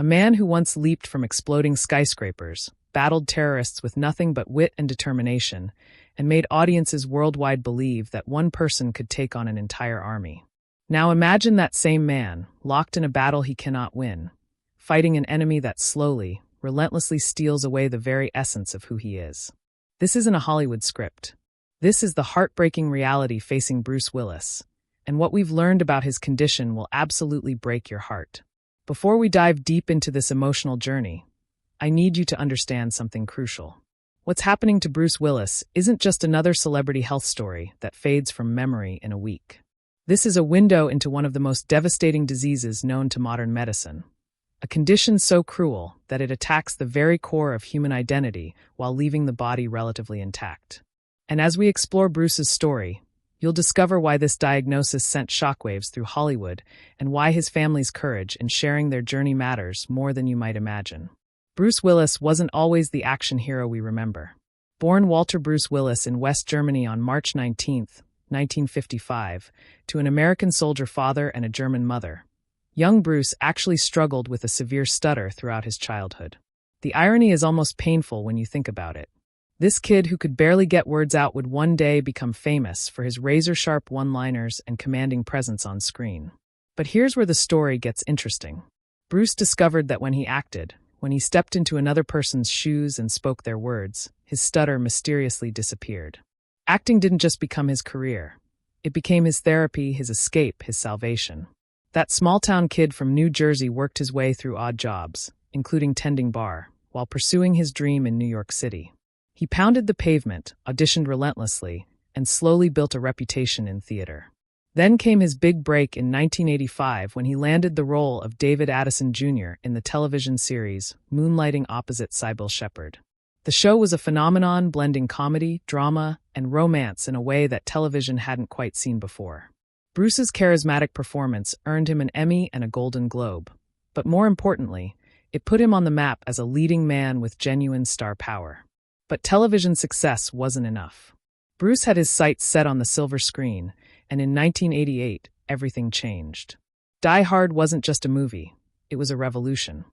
A man who once leaped from exploding skyscrapers, battled terrorists with nothing but wit and determination, and made audiences worldwide believe that one person could take on an entire army. Now imagine that same man, locked in a battle he cannot win, fighting an enemy that slowly, relentlessly steals away the very essence of who he is. This isn't a Hollywood script. This is the heartbreaking reality facing Bruce Willis, and what we've learned about his condition will absolutely break your heart. Before we dive deep into this emotional journey, I need you to understand something crucial. What's happening to Bruce Willis isn't just another celebrity health story that fades from memory in a week. This is a window into one of the most devastating diseases known to modern medicine, a condition so cruel that it attacks the very core of human identity while leaving the body relatively intact. And as we explore Bruce's story, you'll discover why this diagnosis sent shockwaves through Hollywood and why his family's courage in sharing their journey matters more than you might imagine. Bruce Willis wasn't always the action hero we remember. Born Walter Bruce Willis in West Germany on March 19, 1955, to an American soldier father and a German mother, young Bruce actually struggled with a severe stutter throughout his childhood. The irony is almost painful when you think about it. This kid who could barely get words out would one day become famous for his razor-sharp one-liners and commanding presence on screen. But here's where the story gets interesting. Bruce discovered that when he acted, when he stepped into another person's shoes and spoke their words, his stutter mysteriously disappeared. Acting didn't just become his career. It became his therapy, his escape, his salvation. That small-town kid from New Jersey worked his way through odd jobs, including tending bar, while pursuing his dream in New York City. He pounded the pavement, auditioned relentlessly, and slowly built a reputation in theater. Then came his big break in 1985 when he landed the role of David Addison Jr. in the television series Moonlighting opposite Sybil Shepherd. The show was a phenomenon blending comedy, drama, and romance in a way that television hadn't quite seen before. Bruce's charismatic performance earned him an Emmy and a Golden Globe. But more importantly, it put him on the map as a leading man with genuine star power. But television success wasn't enough. Bruce had his sights set on the silver screen, and in 1988, everything changed. Die Hard wasn't just a movie, it was a revolution.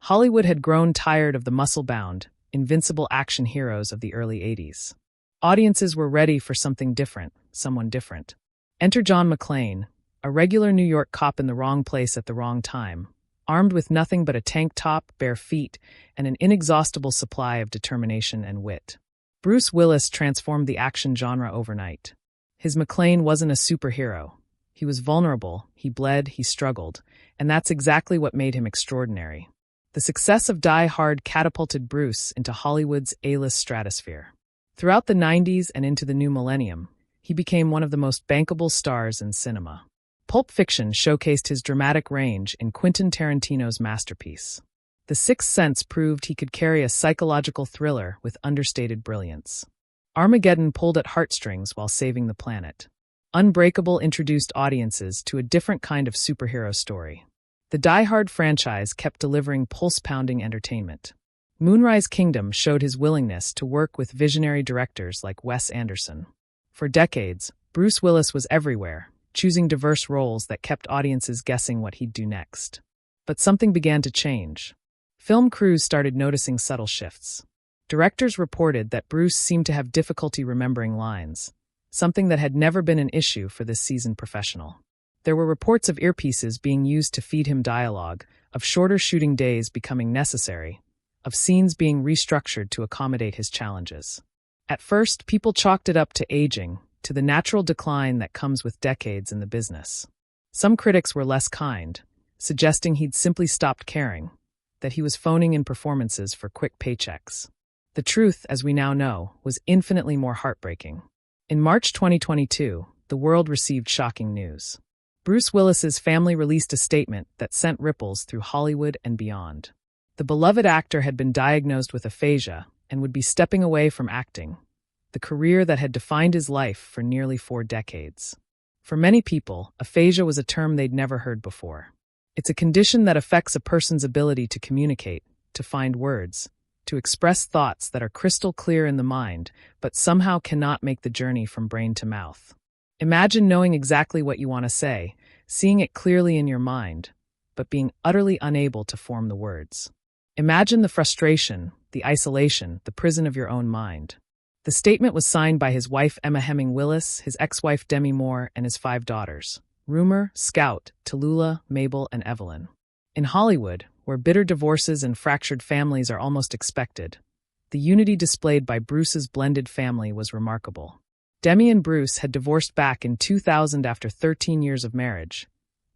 Hollywood had grown tired of the muscle-bound, invincible action heroes of the early 80s. Audiences were ready for something different, someone different. Enter John McClane, a regular New York cop in the wrong place at the wrong time, armed with nothing but a tank top, bare feet, and an inexhaustible supply of determination and wit. Bruce Willis transformed the action genre overnight. His McClane wasn't a superhero. He was vulnerable, he bled, he struggled, and that's exactly what made him extraordinary. The success of Die Hard catapulted Bruce into Hollywood's A-list stratosphere. Throughout the 90s and into the new millennium, he became one of the most bankable stars in cinema. Pulp Fiction showcased his dramatic range in Quentin Tarantino's masterpiece. The Sixth Sense proved he could carry a psychological thriller with understated brilliance. Armageddon pulled at heartstrings while saving the planet. Unbreakable introduced audiences to a different kind of superhero story. The Die Hard franchise kept delivering pulse-pounding entertainment. Moonrise Kingdom showed his willingness to work with visionary directors like Wes Anderson. For decades, Bruce Willis was everywhere, choosing diverse roles that kept audiences guessing what he'd do next. But something began to change. Film crews started noticing subtle shifts. Directors reported that Bruce seemed to have difficulty remembering lines, something that had never been an issue for this seasoned professional. There were reports of earpieces being used to feed him dialogue, of shorter shooting days becoming necessary, of scenes being restructured to accommodate his challenges. At first, people chalked it up to aging, to the natural decline that comes with decades in the business. Some critics were less kind, suggesting he'd simply stopped caring, that he was phoning in performances for quick paychecks. The truth, as we now know, was infinitely more heartbreaking. In March 2022, the world received shocking news. Bruce Willis's family released a statement that sent ripples through Hollywood and beyond. The beloved actor had been diagnosed with aphasia and would be stepping away from acting, the career that had defined his life for nearly 4 decades. For many people, aphasia was a term they'd never heard before. It's a condition that affects a person's ability to communicate, to find words, to express thoughts that are crystal clear in the mind, but somehow cannot make the journey from brain to mouth. Imagine knowing exactly what you want to say, seeing it clearly in your mind, but being utterly unable to form the words. Imagine the frustration, the isolation, the prison of your own mind. The statement was signed by his wife Emma Hemming Willis, his ex-wife Demi Moore, and his 5 daughters, Rumer, Scout, Tallulah, Mabel, and Evelyn. In Hollywood, where bitter divorces and fractured families are almost expected, the unity displayed by Bruce's blended family was remarkable. Demi and Bruce had divorced back in 2000 after 13 years of marriage.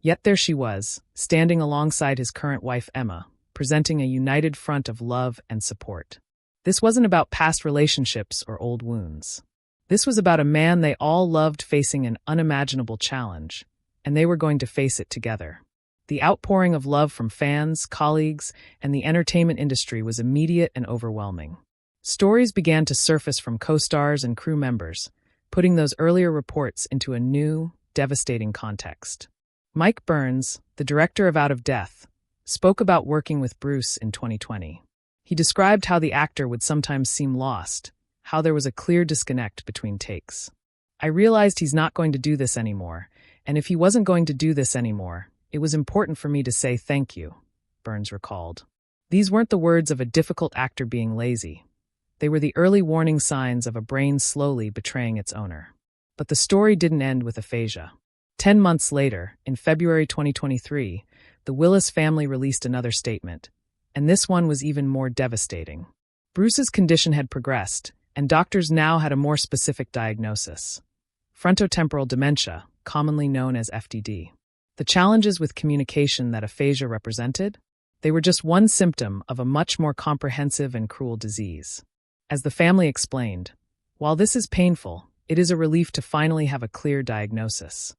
Yet there she was, standing alongside his current wife Emma, presenting a united front of love and support. This wasn't about past relationships or old wounds. This was about a man they all loved facing an unimaginable challenge, and they were going to face it together. The outpouring of love from fans, colleagues, and the entertainment industry was immediate and overwhelming. Stories began to surface from co-stars and crew members, putting those earlier reports into a new, devastating context. Mike Burns, the director of Out of Death, spoke about working with Bruce in 2020. He described how the actor would sometimes seem lost, how there was a clear disconnect between takes. "I realized he's not going to do this anymore, and if he wasn't going to do this anymore, it was important for me to say thank you," Burns recalled. These weren't the words of a difficult actor being lazy. They were the early warning signs of a brain slowly betraying its owner. But the story didn't end with aphasia. 10 months later, in February 2023, the Willis family released another statement, and this one was even more devastating. Bruce's condition had progressed, and doctors now had a more specific diagnosis: frontotemporal dementia, commonly known as FTD. The challenges with communication that aphasia represented? They were just one symptom of a much more comprehensive and cruel disease. As the family explained, "While this is painful, it is a relief to finally have a clear diagnosis.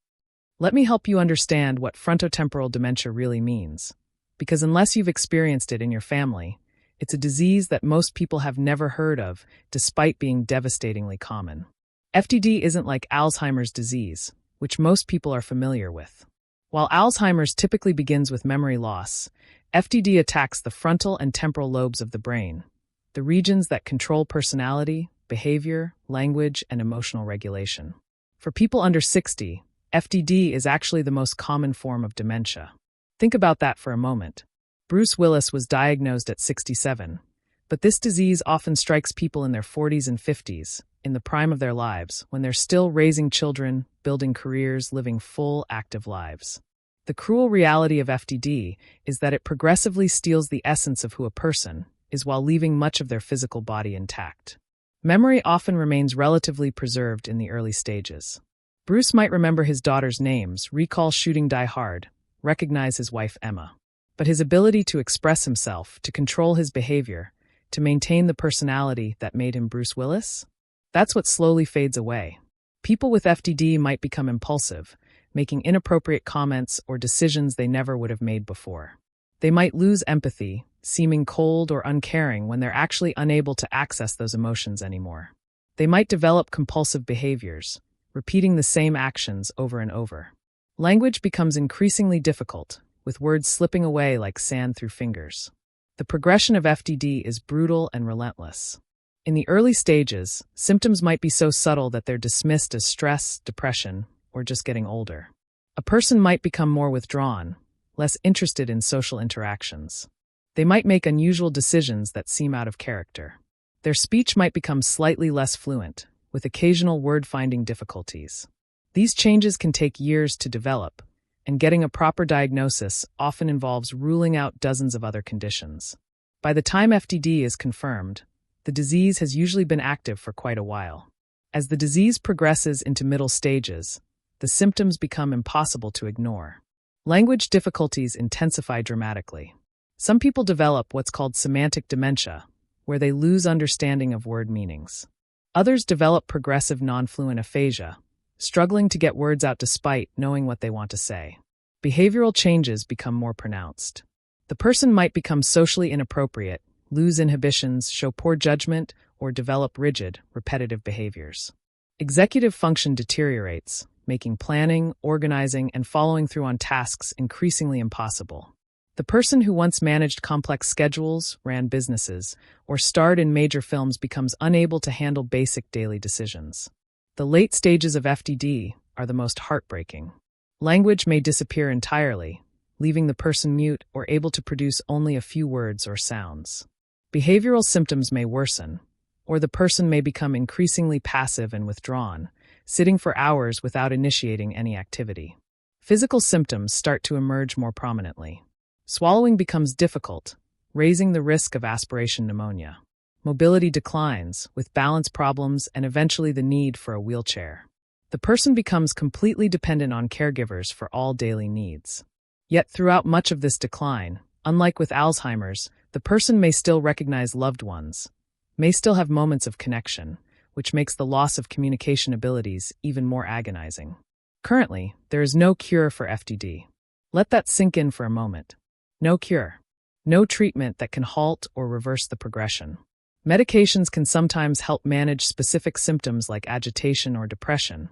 Let me help you understand what frontotemporal dementia really means, because unless you've experienced it in your family, it's a disease that most people have never heard of, despite being devastatingly common. FTD isn't like Alzheimer's disease, which most people are familiar with. While Alzheimer's typically begins with memory loss, FTD attacks the frontal and temporal lobes of the brain, the regions that control personality, behavior, language, and emotional regulation. For people under 60, FTD is actually the most common form of dementia. Think about that for a moment. Bruce Willis was diagnosed at 67, but this disease often strikes people in their 40s and 50s, in the prime of their lives, when they're still raising children, building careers, living full, active lives. The cruel reality of FTD is that it progressively steals the essence of who a person is while leaving much of their physical body intact. Memory often remains relatively preserved in the early stages. Bruce might remember his daughters' names, recall shooting Die Hard, recognize his wife Emma. But his ability to express himself, to control his behavior, to maintain the personality that made him Bruce Willis? That's what slowly fades away. People with FTD might become impulsive, making inappropriate comments or decisions they never would have made before. They might lose empathy, seeming cold or uncaring when they're actually unable to access those emotions anymore. They might develop compulsive behaviors, repeating the same actions over and over. Language becomes increasingly difficult, with words slipping away like sand through fingers. The progression of FTD is brutal and relentless. In the early stages, symptoms might be so subtle that they're dismissed as stress, depression, or just getting older. A person might become more withdrawn, less interested in social interactions. They might make unusual decisions that seem out of character. Their speech might become slightly less fluent, with occasional word-finding difficulties. These changes can take years to develop, and getting a proper diagnosis often involves ruling out dozens of other conditions. By the time FTD is confirmed, the disease has usually been active for quite a while. As the disease progresses into middle stages, the symptoms become impossible to ignore. Language difficulties intensify dramatically. Some people develop what's called semantic dementia, where they lose understanding of word meanings. Others develop progressive non-fluent aphasia, struggling to get words out despite knowing what they want to say. Behavioral changes become more pronounced. The person might become socially inappropriate, lose inhibitions, show poor judgment, or develop rigid, repetitive behaviors. Executive function deteriorates, making planning, organizing, and following through on tasks increasingly impossible. The person who once managed complex schedules, ran businesses, or starred in major films becomes unable to handle basic daily decisions. The late stages of FTD are the most heartbreaking. Language may disappear entirely, leaving the person mute or able to produce only a few words or sounds. Behavioral symptoms may worsen, or the person may become increasingly passive and withdrawn, sitting for hours without initiating any activity. Physical symptoms start to emerge more prominently. Swallowing becomes difficult, raising the risk of aspiration pneumonia. Mobility declines, with balance problems and eventually the need for a wheelchair. The person becomes completely dependent on caregivers for all daily needs. Yet throughout much of this decline, unlike with Alzheimer's, the person may still recognize loved ones, may still have moments of connection, which makes the loss of communication abilities even more agonizing. Currently, there is no cure for FTD. Let that sink in for a moment. No cure. No treatment that can halt or reverse the progression. Medications can sometimes help manage specific symptoms like agitation or depression,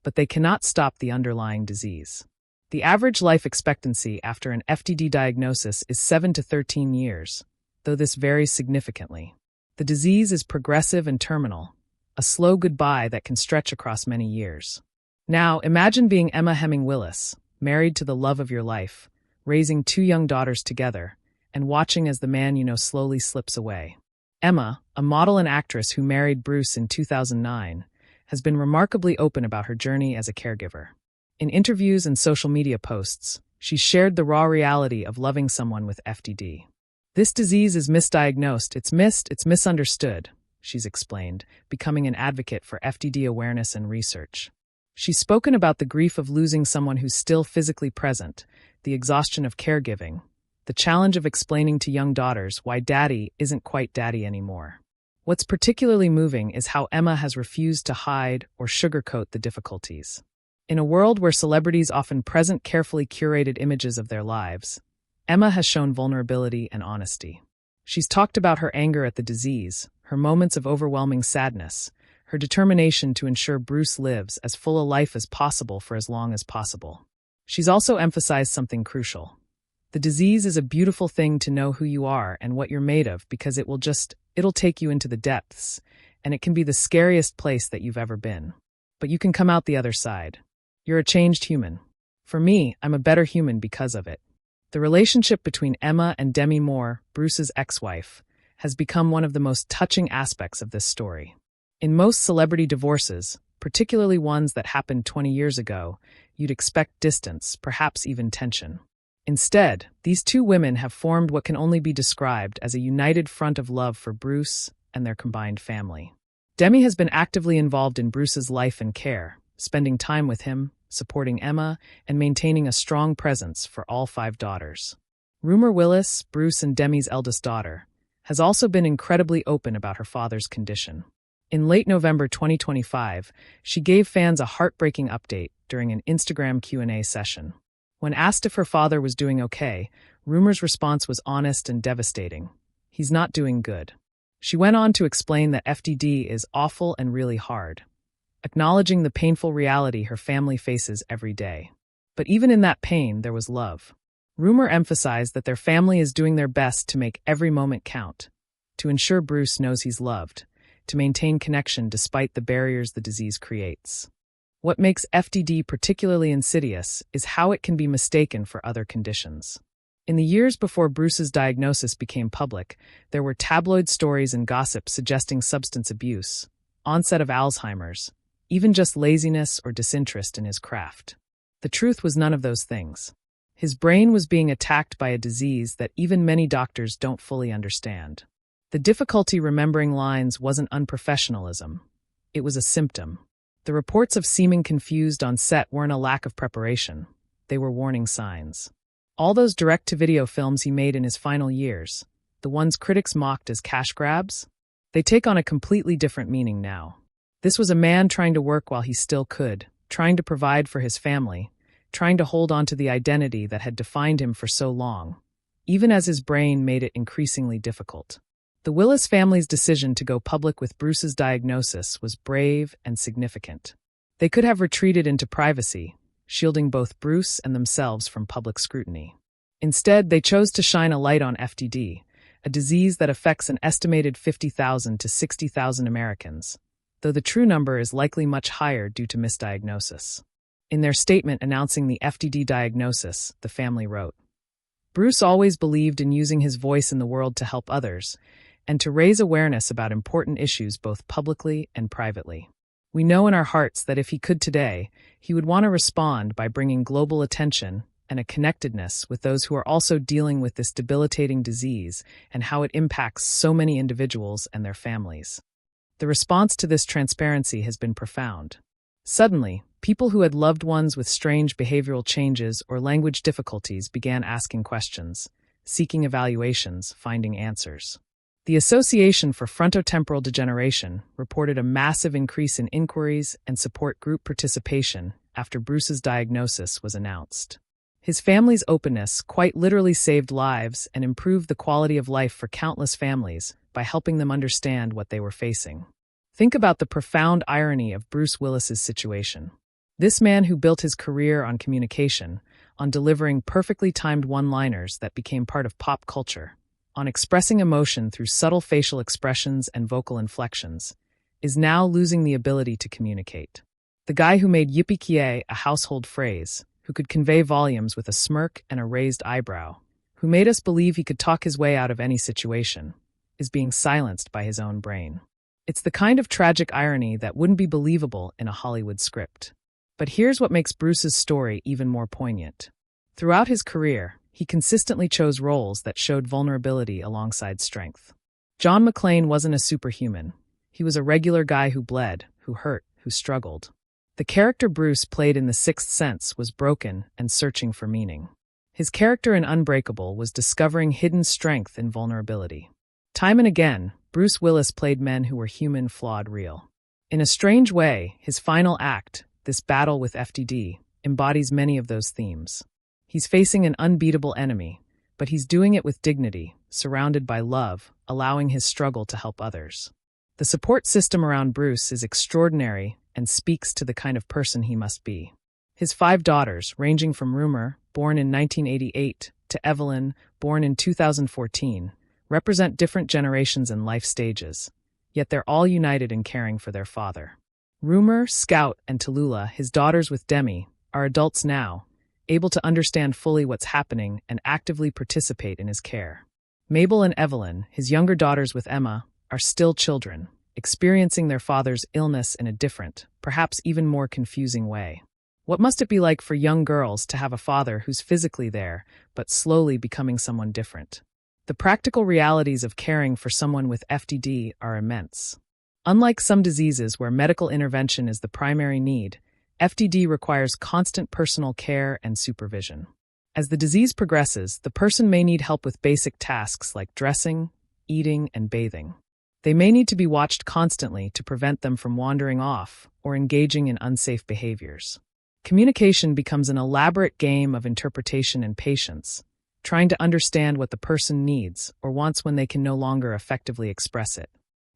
but they cannot stop the underlying disease. The average life expectancy after an FTD diagnosis is 7 to 13 years, though this varies significantly. The disease is progressive and terminal, a slow goodbye that can stretch across many years. Now, imagine being Emma Hemming Willis, married to the love of your life, raising 2 young daughters together, and watching as the man you know slowly slips away. Emma, a model and actress who married Bruce in 2009, has been remarkably open about her journey as a caregiver. In interviews and social media posts, she shared the raw reality of loving someone with FTD. This disease is misdiagnosed, it's missed, it's misunderstood, she's explained, becoming an advocate for FTD awareness and research. She's spoken about the grief of losing someone who's still physically present, the exhaustion of caregiving, the challenge of explaining to young daughters why daddy isn't quite daddy anymore. What's particularly moving is how Emma has refused to hide or sugarcoat the difficulties. In a world where celebrities often present carefully curated images of their lives, Emma has shown vulnerability and honesty. She's talked about her anger at the disease, her moments of overwhelming sadness, her determination to ensure Bruce lives as full a life as possible for as long as possible. She's also emphasized something crucial. The disease is a beautiful thing to know who you are and what you're made of because it'll take you into the depths, and it can be the scariest place that you've ever been. But you can come out the other side. You're a changed human. For me, I'm a better human because of it. The relationship between Emma and Demi, Bruce's ex-wife, has become one of the most touching aspects of this story. In most celebrity divorces, particularly ones that happened 20 years ago, you'd expect distance, perhaps even tension. Instead, these 2 women have formed what can only be described as a united front of love for Bruce and their combined family. Demi has been actively involved in Bruce's life and care, spending time with him, supporting Emma, and maintaining a strong presence for all 5 daughters. Rumer Willis, Bruce and Demi's eldest daughter, has also been incredibly open about her father's condition. In late November 2025, she gave fans a heartbreaking update during an Instagram Q&A session. When asked if her father was doing okay, Rumer's response was honest and devastating. He's not doing good. She went on to explain that FTD is awful and really hard, acknowledging the painful reality her family faces every day. But even in that pain, there was love. Rumer emphasized that their family is doing their best to make every moment count, to ensure Bruce knows he's loved, to maintain connection despite the barriers the disease creates. What makes FTD particularly insidious is how it can be mistaken for other conditions. In the years before Bruce's diagnosis became public, there were tabloid stories and gossip suggesting substance abuse, onset of Alzheimer's, even just laziness or disinterest in his craft. The truth was none of those things. His brain was being attacked by a disease that even many doctors don't fully understand. The difficulty remembering lines wasn't unprofessionalism. It was a symptom. The reports of seeming confused on set weren't a lack of preparation. They were warning signs. All those direct-to-video films he made in his final years, the ones critics mocked as cash grabs, they take on a completely different meaning now. This was a man trying to work while he still could, trying to provide for his family, trying to hold on to the identity that had defined him for so long, even as his brain made it increasingly difficult. The Willis family's decision to go public with Bruce's diagnosis was brave and significant. They could have retreated into privacy, shielding both Bruce and themselves from public scrutiny. Instead, they chose to shine a light on FTD, a disease that affects an estimated 50,000 to 60,000 Americans, though the true number is likely much higher due to misdiagnosis. In their statement announcing the FTD diagnosis, the family wrote, Bruce always believed in using his voice in the world to help others and to raise awareness about important issues both publicly and privately. We know in our hearts that if he could today, he would want to respond by bringing global attention and a connectedness with those who are also dealing with this debilitating disease and how it impacts so many individuals and their families. The response to this transparency has been profound. Suddenly, people who had loved ones with strange behavioral changes or language difficulties began asking questions, seeking evaluations, finding answers. The Association for Frontotemporal Degeneration reported a massive increase in inquiries and support group participation after Bruce's diagnosis was announced. His family's openness quite literally saved lives and improved the quality of life for countless families by helping them understand what they were facing. Think about the profound irony of Bruce Willis's situation. This man who built his career on communication, on delivering perfectly timed one-liners that became part of pop culture, on expressing emotion through subtle facial expressions and vocal inflections, is now losing the ability to communicate. The guy who made yippee-ki-yay a household phrase, who could convey volumes with a smirk and a raised eyebrow, who made us believe he could talk his way out of any situation, is being silenced by his own brain. It's the kind of tragic irony that wouldn't be believable in a Hollywood script. But here's what makes Bruce's story even more poignant. Throughout his career, he consistently chose roles that showed vulnerability alongside strength. John McClane wasn't a superhuman. He was a regular guy who bled, who hurt, who struggled. The character Bruce played in The Sixth Sense was broken and searching for meaning. His character in Unbreakable was discovering hidden strength and vulnerability. Time and again, Bruce Willis played men who were human, flawed, real. In a strange way, his final act, this battle with FTD, embodies many of those themes. He's facing an unbeatable enemy, but he's doing it with dignity, surrounded by love, allowing his struggle to help others. The support system around Bruce is extraordinary and speaks to the kind of person he must be. His 5 daughters, ranging from Rumer, born in 1988, to Evelyn, born in 2014, represent different generations and life stages, yet they're all united in caring for their father. Rumer, Scout, and Tallulah, his daughters with Demi, are adults now, able to understand fully what's happening and actively participate in his care. Mabel and Evelyn, his younger daughters with Emma, are still children, experiencing their father's illness in a different, perhaps even more confusing way. What must it be like for young girls to have a father who's physically there, but slowly becoming someone different? The practical realities of caring for someone with FTD are immense. Unlike some diseases where medical intervention is the primary need, FTD requires constant personal care and supervision. As the disease progresses, the person may need help with basic tasks like dressing, eating, and bathing. They may need to be watched constantly to prevent them from wandering off or engaging in unsafe behaviors. Communication becomes an elaborate game of interpretation and patience, trying to understand what the person needs or wants when they can no longer effectively express it.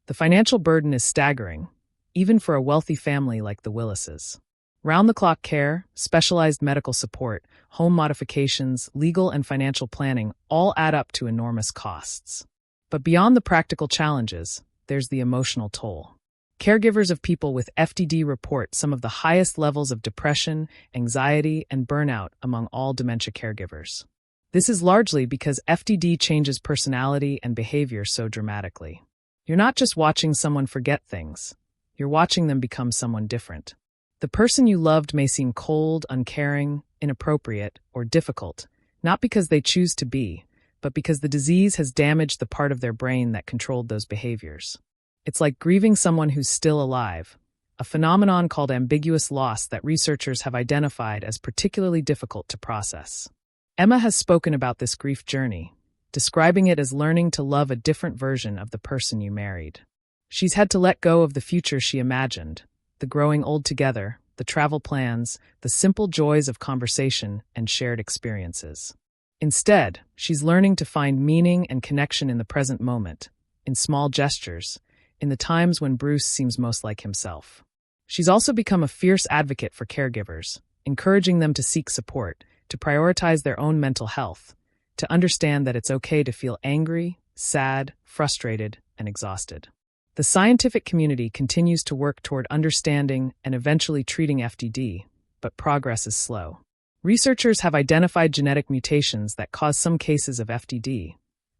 The financial burden is staggering, even for a wealthy family like the Willises. Round-the-clock care, specialized medical support, home modifications, legal and financial planning all add up to enormous costs. But beyond the practical challenges, there's the emotional toll. Caregivers of people with FTD report some of the highest levels of depression, anxiety, and burnout among all dementia caregivers. This is largely because FTD changes personality and behavior so dramatically. You're not just watching someone forget things, you're watching them become someone different. The person you loved may seem cold, uncaring, inappropriate, or difficult, not because they choose to be, but because the disease has damaged the part of their brain that controlled those behaviors. It's like grieving someone who's still alive, a phenomenon called ambiguous loss that researchers have identified as particularly difficult to process. Emma has spoken about this grief journey, describing it as learning to love a different version of the person you married. She's had to let go of the future she imagined, the growing old together, the travel plans, the simple joys of conversation and shared experiences. Instead, she's learning to find meaning and connection in the present moment, in small gestures, in the times when Bruce seems most like himself. She's also become a fierce advocate for caregivers, encouraging them to seek support, to prioritize their own mental health, to understand that it's okay to feel angry, sad, frustrated, and exhausted. The scientific community continues to work toward understanding and eventually treating FTD, but progress is slow. Researchers have identified genetic mutations that cause some cases of FTD,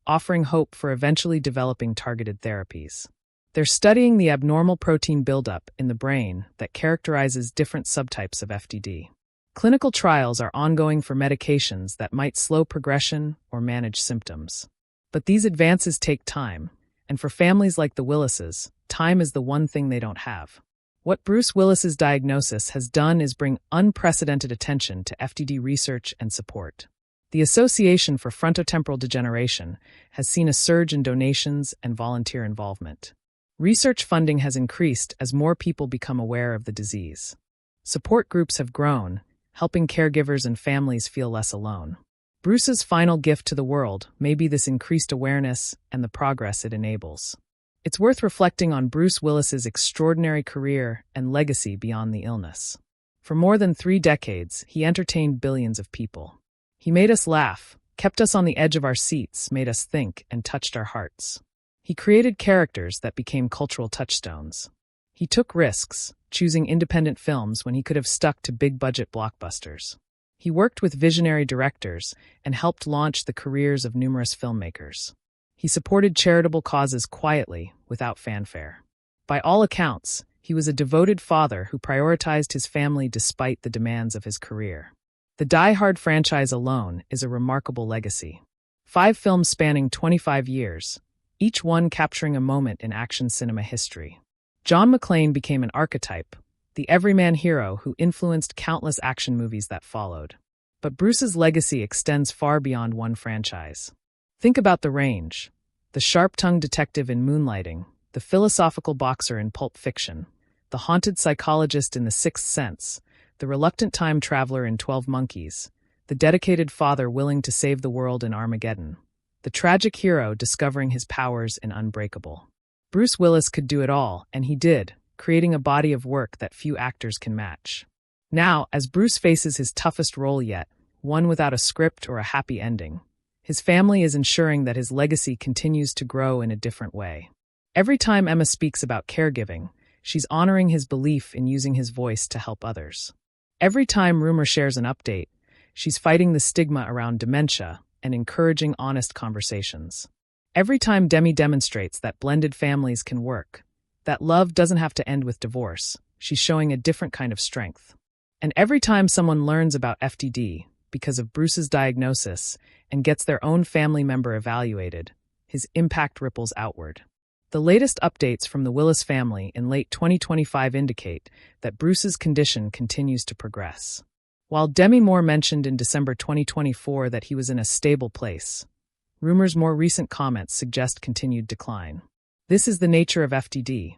offering hope for eventually developing targeted therapies. They're studying the abnormal protein buildup in the brain that characterizes different subtypes of FTD. Clinical trials are ongoing for medications that might slow progression or manage symptoms. But these advances take time, and for families like the Willises, time is the one thing they don't have. What Bruce Willis's diagnosis has done is bring unprecedented attention to FTD research and support. The Association for Frontotemporal Degeneration has seen a surge in donations and volunteer involvement. Research funding has increased as more people become aware of the disease. Support groups have grown, helping caregivers and families feel less alone. Bruce's final gift to the world may be this increased awareness and the progress it enables. It's worth reflecting on Bruce Willis's extraordinary career and legacy beyond the illness. For more than 3 decades, he entertained billions of people. He made us laugh, kept us on the edge of our seats, made us think, and touched our hearts. He created characters that became cultural touchstones. He took risks, choosing independent films when he could have stuck to big-budget blockbusters. He worked with visionary directors and helped launch the careers of numerous filmmakers. He supported charitable causes quietly, without fanfare. By all accounts, he was a devoted father who prioritized his family despite the demands of his career. The Die Hard franchise alone is a remarkable legacy. 5 films spanning 25 years, each one capturing a moment in action cinema history. John McClane became an archetype, the everyman hero who influenced countless action movies that followed. But Bruce's legacy extends far beyond one franchise. Think about the range: the sharp-tongued detective in Moonlighting, the philosophical boxer in Pulp Fiction, the haunted psychologist in The Sixth Sense, the reluctant time traveler in 12 Monkeys, the dedicated father willing to save the world in Armageddon, the tragic hero discovering his powers in Unbreakable. Bruce Willis could do it all, and he did, creating a body of work that few actors can match. Now, as Bruce faces his toughest role yet, one without a script or a happy ending, his family is ensuring that his legacy continues to grow in a different way. Every time Emma speaks about caregiving, she's honoring his belief in using his voice to help others. Every time Rumer shares an update, she's fighting the stigma around dementia and encouraging honest conversations. Every time Demi demonstrates that blended families can work, that love doesn't have to end with divorce, she's showing a different kind of strength. And every time someone learns about FTD because of Bruce's diagnosis and gets their own family member evaluated, his impact ripples outward. The latest updates from the Willis family in late 2025 indicate that Bruce's condition continues to progress. While Demi Moore mentioned in December 2024 that he was in a stable place, Rumer's more recent comments suggest continued decline. This is the nature of FTD: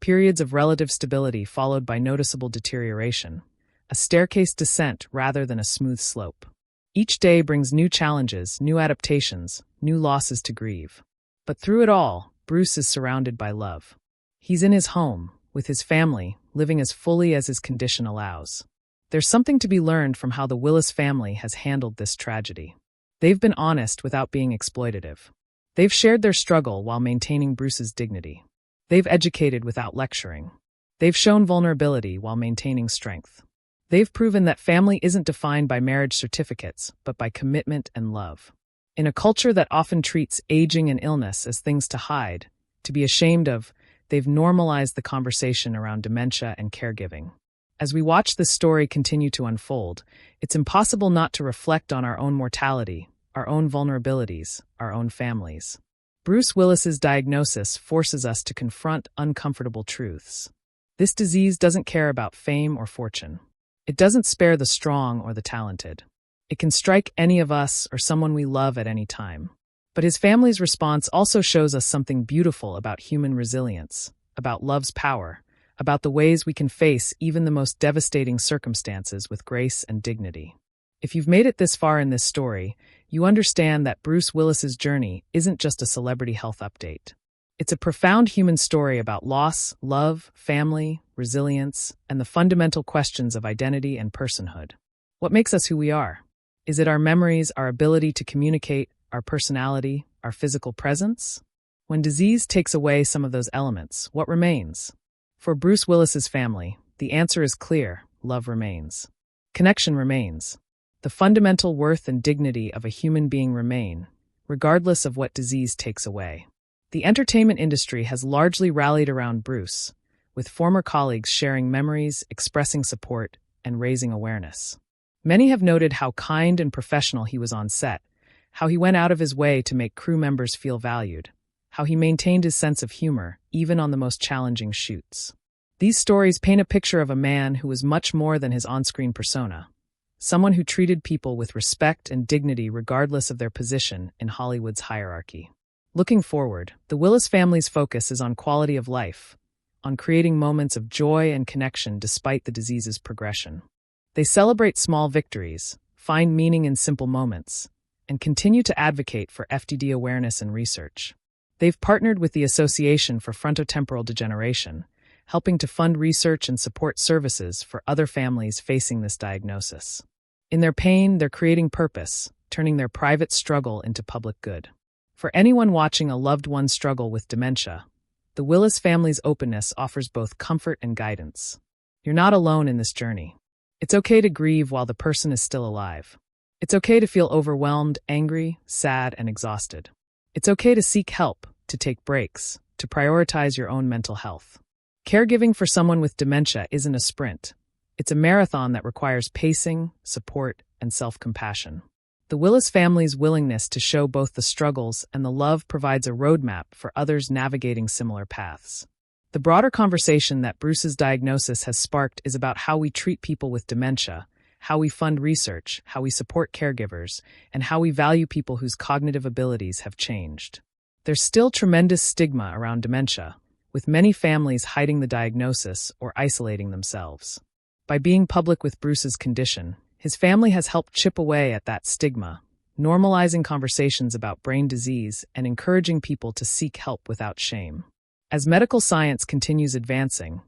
periods of relative stability followed by noticeable deterioration, a staircase descent rather than a smooth slope. Each day brings new challenges, new adaptations, new losses to grieve. But through it all, Bruce is surrounded by love. He's in his home, with his family, living as fully as his condition allows. There's something to be learned from how the Willis family has handled this tragedy. They've been honest without being exploitative. They've shared their struggle while maintaining Bruce's dignity. They've educated without lecturing. They've shown vulnerability while maintaining strength. They've proven that family isn't defined by marriage certificates, but by commitment and love. In a culture that often treats aging and illness as things to hide, to be ashamed of, they've normalized the conversation around dementia and caregiving. As we watch this story continue to unfold, it's impossible not to reflect on our own mortality, our own vulnerabilities, our own families. Bruce Willis's diagnosis forces us to confront uncomfortable truths. This disease doesn't care about fame or fortune. It doesn't spare the strong or the talented. It can strike any of us or someone we love at any time. But his family's response also shows us something beautiful about human resilience, about love's power, about the ways we can face even the most devastating circumstances with grace and dignity. If you've made it this far in this story, you understand that Bruce Willis's journey isn't just a celebrity health update. It's a profound human story about loss, love, family, resilience, and the fundamental questions of identity and personhood. What makes us who we are? Is it our memories, our ability to communicate, our personality, our physical presence? When disease takes away some of those elements, what remains? For Bruce Willis's family, the answer is clear: love remains. Connection remains. The fundamental worth and dignity of a human being remain, regardless of what disease takes away. The entertainment industry has largely rallied around Bruce, with former colleagues sharing memories, expressing support, and raising awareness. Many have noted how kind and professional he was on set, how he went out of his way to make crew members feel valued, how he maintained his sense of humor, even on the most challenging shoots. These stories paint a picture of a man who was much more than his on-screen persona, someone who treated people with respect and dignity regardless of their position in Hollywood's hierarchy. Looking forward, the Willis family's focus is on quality of life, on creating moments of joy and connection despite the disease's progression. They celebrate small victories, find meaning in simple moments, and continue to advocate for FTD awareness and research. They've partnered with the Association for Frontotemporal Degeneration, helping to fund research and support services for other families facing this diagnosis. In their pain, they're creating purpose, turning their private struggle into public good. For anyone watching a loved one struggle with dementia, the Willis family's openness offers both comfort and guidance. You're not alone in this journey. It's okay to grieve while the person is still alive. It's okay to feel overwhelmed, angry, sad, and exhausted. It's okay to seek help, to take breaks, to prioritize your own mental health. Caregiving for someone with dementia isn't a sprint. It's a marathon that requires pacing, support, and self-compassion. The Willis family's willingness to show both the struggles and the love provides a roadmap for others navigating similar paths. The broader conversation that Bruce's diagnosis has sparked is about how we treat people with dementia, how we fund research, how we support caregivers, and how we value people whose cognitive abilities have changed. There's still tremendous stigma around dementia, with many families hiding the diagnosis or isolating themselves. By being public with Bruce's condition, his family has helped chip away at that stigma, normalizing conversations about brain disease and encouraging people to seek help without shame. As medical science continues advancing,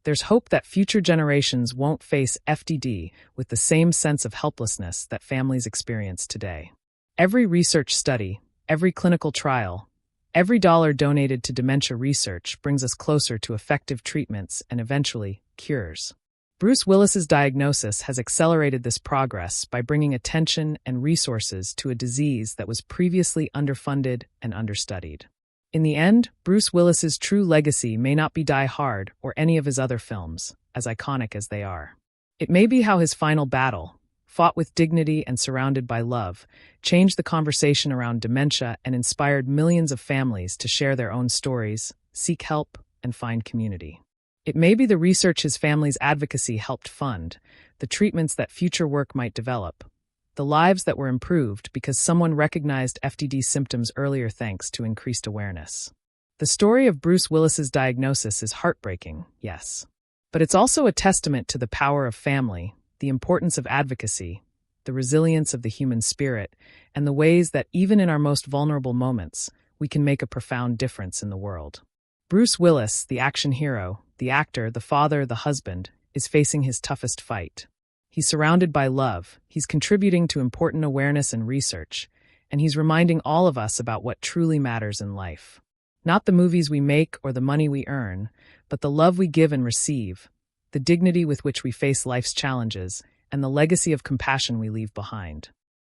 there's hope that future generations won't face FTD with the same sense of helplessness that families experience today. Every research study, every clinical trial, every dollar donated to dementia research brings us closer to effective treatments and eventually, cures. Bruce Willis's diagnosis has accelerated this progress by bringing attention and resources to a disease that was previously underfunded and understudied. In the end, Bruce Willis's true legacy may not be Die Hard or any of his other films, as iconic as they are. It may be how his final battle, fought with dignity and surrounded by love, changed the conversation around dementia and inspired millions of families to share their own stories, seek help, and find community. It may be the research his family's advocacy helped fund, the treatments that future work might develop, the lives that were improved because someone recognized FTD symptoms earlier thanks to increased awareness. The story of Bruce Willis's diagnosis is heartbreaking, yes. But it's also a testament to the power of family, the importance of advocacy, the resilience of the human spirit, and the ways that even in our most vulnerable moments, we can make a profound difference in the world. Bruce Willis, the action hero, the actor, the father, the husband, is facing his toughest fight. He's surrounded by love, he's contributing to important awareness and research, and he's reminding all of us about what truly matters in life. Not the movies we make or the money we earn, but the love we give and receive, the dignity with which we face life's challenges, and the legacy of compassion we leave behind.